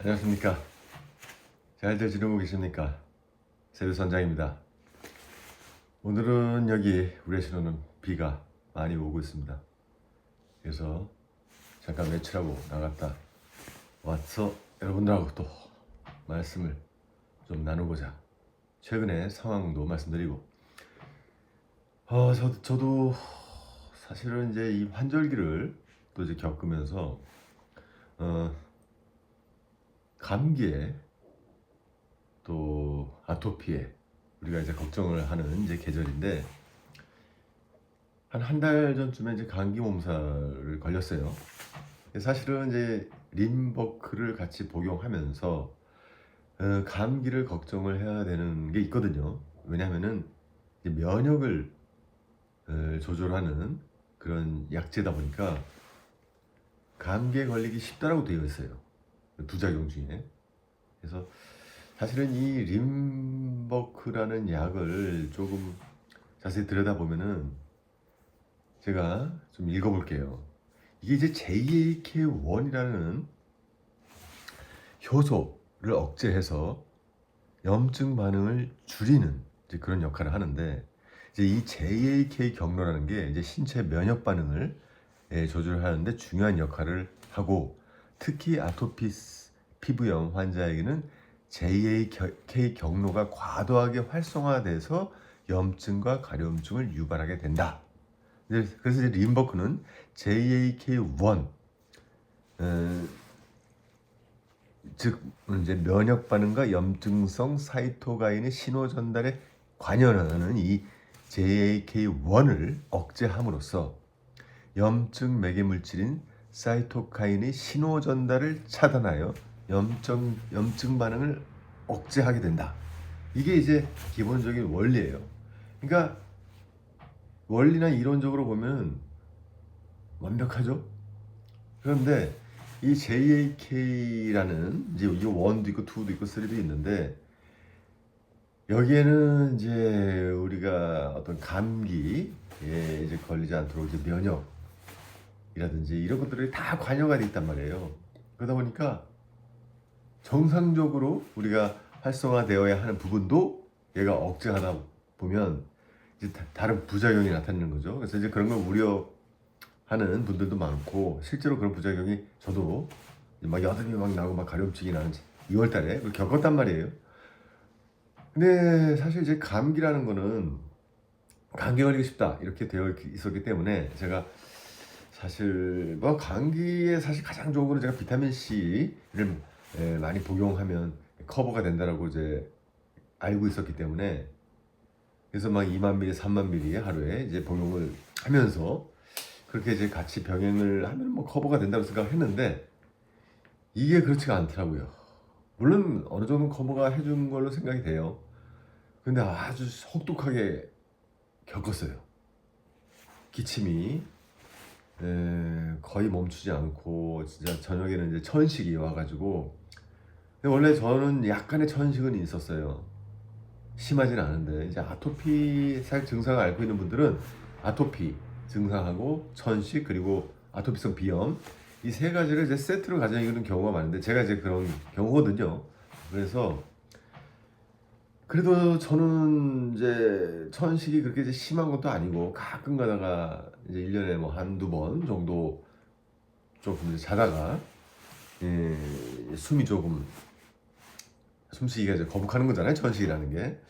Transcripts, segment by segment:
안녕하십니까. 잘들 지내고 계십니까? 세류선장입니다. 오늘은 여기 우리 신호는 비가 많이 오고 있습니다. 그래서 잠깐 외출하고 나갔다 와서 여러분들하고 또 말씀을 좀 나누고자 최근의 상황도 말씀드리고 저도 사실은 이제 이 환절기를 또 이제 겪으면서 감기에 또 아토피에 우리가 이제 걱정을 하는 이제 계절인데 한 달 전쯤에 이제 감기 몸살을 걸렸어요. 사실은 이제 림버크를 같이 복용하면서 감기를 걱정을 해야 되는 게 있거든요. 왜냐하면은 이제 면역을 조절하는 그런 약제다 보니까 감기에 걸리기 쉽다라고 되어 있어요. 부작용 중에. 그래서 사실은 이 림버크라는 약을 조금 자세히 들여다보면은 제가 좀 읽어볼게요. 이게 이제 JAK1이라는 효소를 억제해서 염증 반응을 줄이는 이제 그런 역할을 하는데 이제 이 JAK 경로라는 게 이제 신체 면역 반응을 조절하는데 중요한 역할을 하고 특히 아토피스 피부염 환자에게는 JAK 경로가 과도하게 활성화돼서 염증과 가려움증을 유발하게 된다. 그래서 이제 림버크는 JAK1 즉 이제 면역 반응과 염증성 사이토가인의 신호 전달에 관여하는 이 JAK1을 억제함으로써 염증 매개 물질인 사이토카인의 신호 전달을 차단하여 염증 반응을 억제하게 된다. 이게 이제 기본적인 원리예요. 그러니까 원리나 이론적으로 보면 완벽하죠. 그런데 이 JAK라는 이제 이게 1도 있고 2도 있고 3도 있는데 여기에는 이제 우리가 어떤 감기에 이제 걸리지 않도록 이제 면역이라든지 이런 것들이 다 관여가 돼 있단 말이에요. 그러다 보니까 정상적으로 우리가 활성화되어야 하는 부분도 얘가 억제하다 보면 이제 다른 부작용이 나타나는 거죠. 그래서 이제 그런 걸 우려하는 분들도 많고 실제로 그런 부작용이 저도 막 여드름이 막 나고 막 가려움증이 나는 2월 달에 그걸 겪었단 말이에요. 근데 사실 이제 감기라는 거는 감기 걸리기 쉽다 이렇게 되어 있었기 때문에 제가 사실 뭐 감기에 사실 가장 좋은 거는 제가 비타민 C를 많이 복용하면 커버가 된다라고 이제 알고 있었기 때문에 그래서 막 2만 ml, 3만 ml 하루에 이제 복용을 하면서 그렇게 이제 같이 병행을 하면 뭐 커버가 된다고 생각했는데 이게 그렇지가 않더라고요. 물론 어느 정도 커버가 해준 걸로 생각이 돼요. 근데 아주 혹독하게 겪었어요. 기침이 거의 멈추지 않고 진짜 저녁에는 이제 천식이 와가지고 근데 원래 저는 약간의 천식은 있었어요. 심하진 않은데 이제 아토피 살 증상을 앓고 있는 분들은 아토피 증상하고 천식 그리고 아토피성 비염 이 세 가지를 이제 세트로 가지고 있는 경우가 많은데 제가 이제 그런 경우거든요. 그래서 그래도 저는 이제 천식이 그렇게 이제 심한 것도 아니고 가끔 가다가 이제 1년에 뭐 한두 번 정도 조금 이제 자다가 숨이 조금 숨쉬기가 이제 거북하는 거잖아요. 천식이라는 게.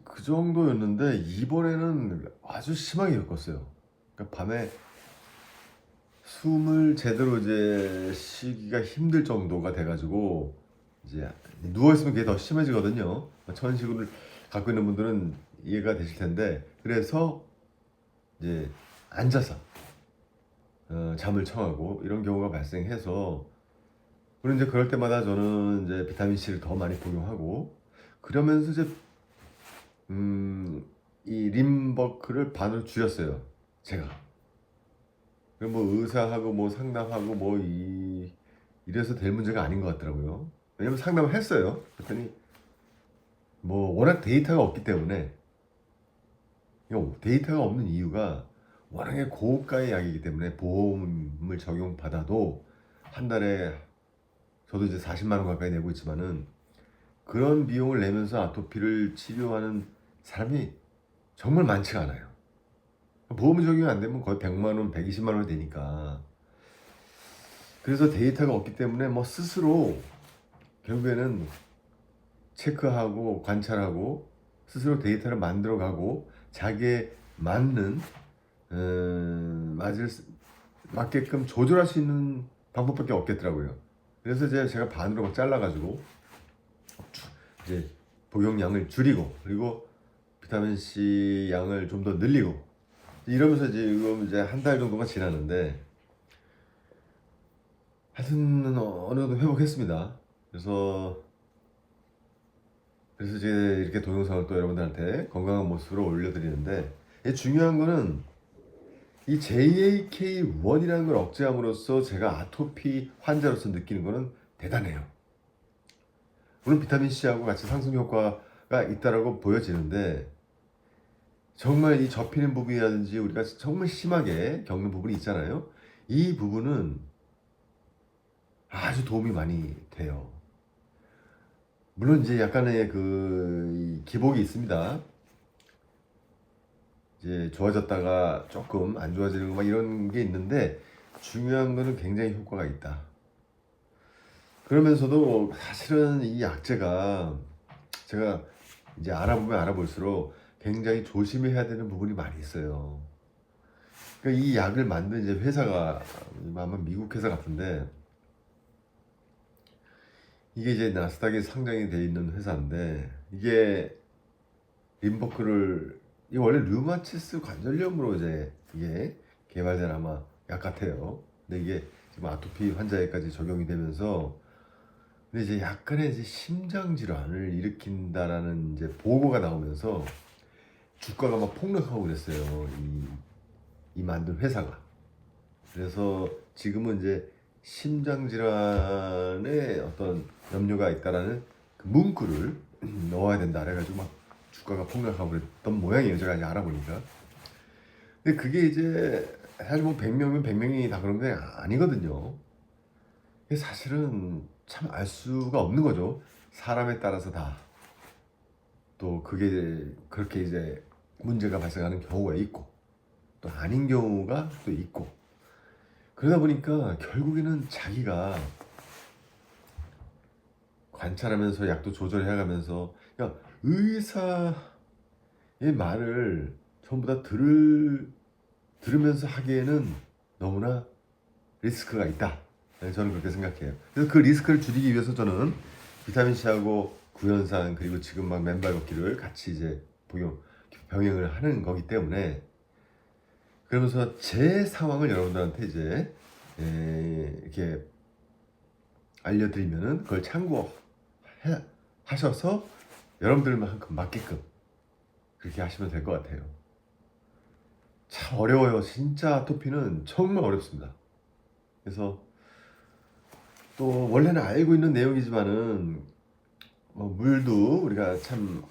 그 정도였는데 이번에는 아주 심하게 겪었어요. 그러니까 밤에 숨을 제대로 이제 쉬기가 힘들 정도가 돼가지고 이제 누워 있으면 그게 더 심해지거든요. 천식을 갖고 있는 분들은 이해가 되실 텐데 그래서 이제 앉아서 잠을 청하고 이런 경우가 발생해서 그리고 이제 그럴 때마다 저는 이제 비타민 C를 더 많이 복용하고 그러면서 이제 이 림버크를 반으로 줄였어요. 제가. 뭐 의사하고 뭐 상담하고 뭐 이래서 될 문제가 아닌 것 같더라고요. 왜냐면 상담을 했어요. 그랬더니 뭐 워낙 데이터가 없기 때문에 데이터가 없는 이유가 워낙에 고가의 약이기 때문에 보험을 적용받아도 한 달에 저도 이제 40만 원 가까이 내고 있지만은 그런 비용을 내면서 아토피를 치료하는 사람이 정말 많지가 않아요. 보험 적용이 안 되면 거의 100만 원, 120만 원 되니까. 그래서 데이터가 없기 때문에 뭐 스스로 결국에는 체크하고 관찰하고 스스로 데이터를 만들어가고 자기에 맞는 맞을 맞게끔 조절할 수 있는 방법밖에 없겠더라고요. 그래서 이제 제가 반으로 막 잘라가지고 이제 복용량을 줄이고 그리고 비타민 C 양을 좀 더 늘리고 이러면서 지금 이제 한 달 정도가 지났는데 하여튼 어느 정도 회복했습니다. 그래서 이제 이렇게 동영상을 또 여러분들한테 건강한 모습으로 올려드리는데 중요한 거는 이 JAK1이라는 걸 억제함으로써 제가 아토피 환자로서 느끼는 거는 대단해요. 물론 비타민 C하고 같이 상승 효과가 있다라고 보여지는데 정말 이 접히는 부분이라든지 우리가 정말 심하게 겪는 부분이 있잖아요. 이 부분은 아주 도움이 많이 돼요. 물론 이제 약간의 그 기복이 있습니다. 이제 좋아졌다가 조금 안 좋아지는 거 막 이런 게 있는데 중요한 거는 굉장히 효과가 있다. 그러면서도 사실은 이 약제가 제가 이제 알아보면 알아볼수록 굉장히 조심해야 되는 부분이 많이 있어요. 그러니까 이 약을 만든 이제 회사가 아마 미국 회사 같은데 이게 이제 나스닥에 상장이 돼 있는 회사인데 이게 림버크를 이 원래 류마티스 관절염으로 이제 이게 개발된 아마 약 같아요. 근데 이게 지금 아토피 환자에까지 적용이 되면서 근데 이제 약간의 이제 심장 질환을 일으킨다라는 이제 보고가 나오면서 주가가 막 폭락하고 그랬어요. 이 만든 회사가. 그래서 지금은 이제 심장 질환에 어떤 염려가 있다라는 그 문구를 넣어야 된다. 그래가지고 막 주가가 폭락하고 그랬던 모양이에요. 제가 이제 알아보니까. 근데 그게 이제 사실 뭐 100명이면 100명이 다 그런 게 아니거든요. 이게 사실은 참 알 수가 없는 거죠. 사람에 따라서 다. 또 그게 그렇게 이제 문제가 발생하는 경우가 있고 또 아닌 경우가 또 있고 그러다 보니까 결국에는 자기가 관찰하면서 약도 조절해가면서 그러니까 의사의 말을 전부 다 들으면서 하기에는 너무나 리스크가 있다. 네, 저는 그렇게 생각해요. 그래서 그 리스크를 줄이기 위해서 저는 비타민 C하고 구연산 그리고 지금 막 맨발 걷기를 같이 이제 병행을 하는 거기 때문에 그러면서 제 상황을 여러분들한테 이제 이렇게 알려드리면은 그걸 참고하셔서 여러분들만큼 맞게끔 그렇게 하시면 될 것 같아요. 참 어려워요. 진짜 아토피는 정말 어렵습니다. 그래서 또 원래는 알고 있는 내용이지만은 물도 우리가 참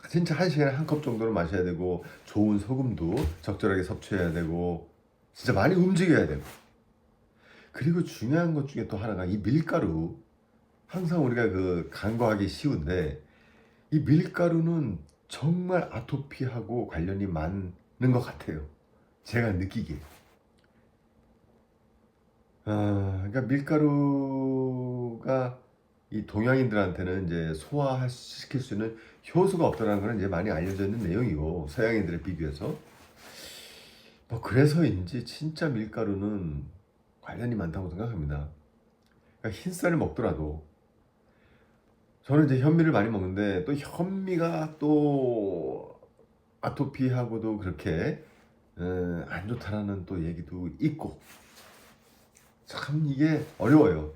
진짜 한 시간에 한 컵 정도는 마셔야 되고 좋은 소금도 적절하게 섭취해야 되고 진짜 많이 움직여야 되고 그리고 중요한 것 중에 또 하나가 이 밀가루 항상 우리가 그 간과하기 쉬운데 이 밀가루는 정말 아토피하고 관련이 많은 것 같아요. 제가 느끼기에. 그러니까 밀가루가 이 동양인들한테는 이제 소화시킬 수 있는 효소가 없다는 것은 이제 많이 알려져 있는 내용이고 서양인들에 비교해서 뭐 그래서인지 진짜 밀가루는 관련이 많다고 생각합니다. 그러니까 흰쌀을 먹더라도 저는 이제 현미를 많이 먹는데 또 현미가 또 아토피하고도 그렇게 안 좋다라는 또 얘기도 있고 참 이게 어려워요.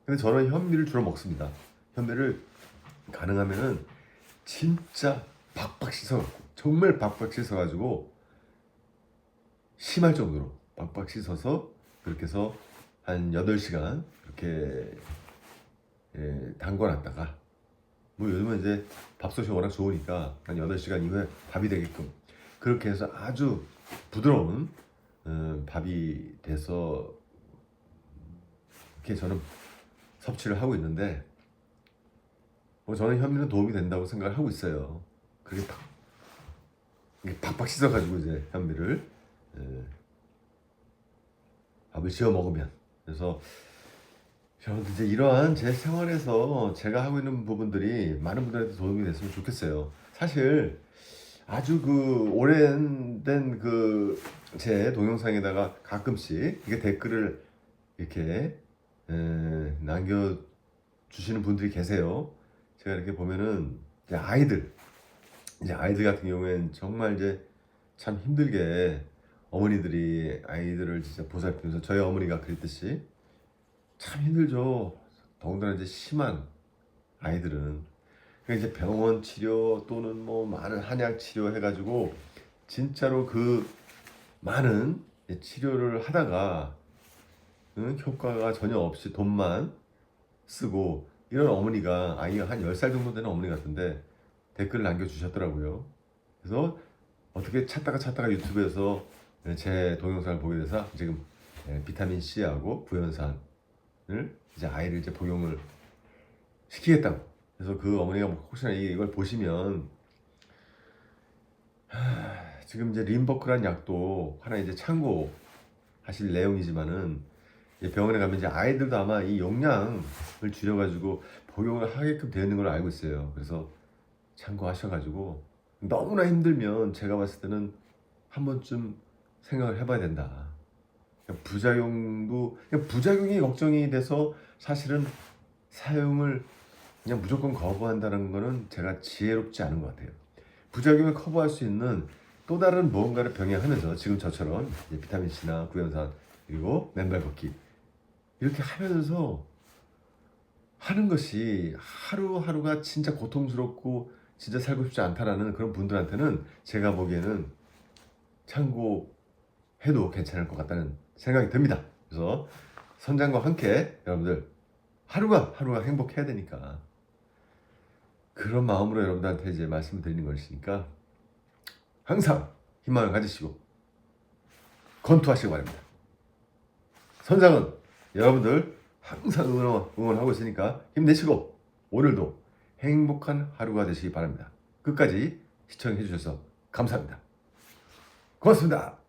근데 저는 현미를 주로 먹습니다. 현미를 가능하면은 진짜 박박 씻어갖고 정말 박박 씻어가지고 심할 정도로 박박 씻어서 그렇게 해서 한 8시간 이렇게 담궈놨다가 뭐 요즘은 이제 밥솥이 워낙 좋으니까 한 8시간 이후에 밥이 되게끔 그렇게 해서 아주 부드러운 밥이 돼서 이렇게 저는 섭취를 하고 있는데 뭐 저는 현미는 도움이 된다고 생각을 하고 있어요. 그게 이게 팍팍 씻어가지고 이제 현미를 예, 밥을 지어 먹으면 그래서 여러분들 이제 이러한 제 생활에서 제가 하고 있는 부분들이 많은 분들한테 도움이 됐으면 좋겠어요. 사실 아주 그 오랜된 그 제 동영상에다가 가끔씩 이게 댓글을 이렇게 남겨주시는 분들이 계세요. 제가 이렇게 보면은 이제 아이들 같은 경우에는 정말 이제 참 힘들게 어머니들이 아이들을 진짜 보살피면서 저희 어머니가 그랬듯이 참 힘들죠. 더군다나 이제 심한 아이들은 그러니까 이제 병원 치료 또는 뭐 많은 한약 치료 해가지고 진짜로 그 많은 치료를 하다가 효과가 전혀 없이 돈만 쓰고 이런 어머니가 아이가 한 10살 정도 되는 어머니 같은데 댓글 남겨주셨더라고요. 그래서 어떻게 찾다가 유튜브에서 제 동영상을 보게 돼서 지금 비타민 C하고 구연산을 이제 아이를 이제 복용을 시키겠다고. 그래서 그 어머니가 혹시나 이걸 보시면 지금 이제 림버크란 약도 하나 이제 참고하실 내용이지만은 병원에 가면 이제 아이들도 아마 이 용량을 줄여가지고 복용을 하게끔 되어 있는 걸로 알고 있어요. 그래서 참고하셔가지고 너무나 힘들면 제가 봤을 때는 한 번쯤 생각을 해봐야 된다. 부작용이 걱정이 돼서 사실은 사용을 그냥 무조건 거부한다는 거는 제가 지혜롭지 않은 것 같아요. 부작용을 커버할 수 있는 또 다른 무언가를 병행하면서 지금 저처럼 비타민 C나 구연산 그리고 맨발 걷기 이렇게 하면서 하는 것이 하루하루가 진짜 고통스럽고 진짜 살고 싶지 않다라는 그런 분들한테는 제가 보기에는 참고해도 괜찮을 것 같다는 생각이 듭니다. 그래서 선장과 함께 여러분들 하루가 행복해야 되니까 그런 마음으로 여러분들한테 이제 말씀을 드리는 것이니까 항상 희망을 가지시고 권투하시기 바랍니다. 선장은 여러분들 항상 응원하고 있으니까 힘내시고 오늘도 행복한 하루가 되시기 바랍니다. 끝까지 시청해 주셔서 감사합니다. 고맙습니다.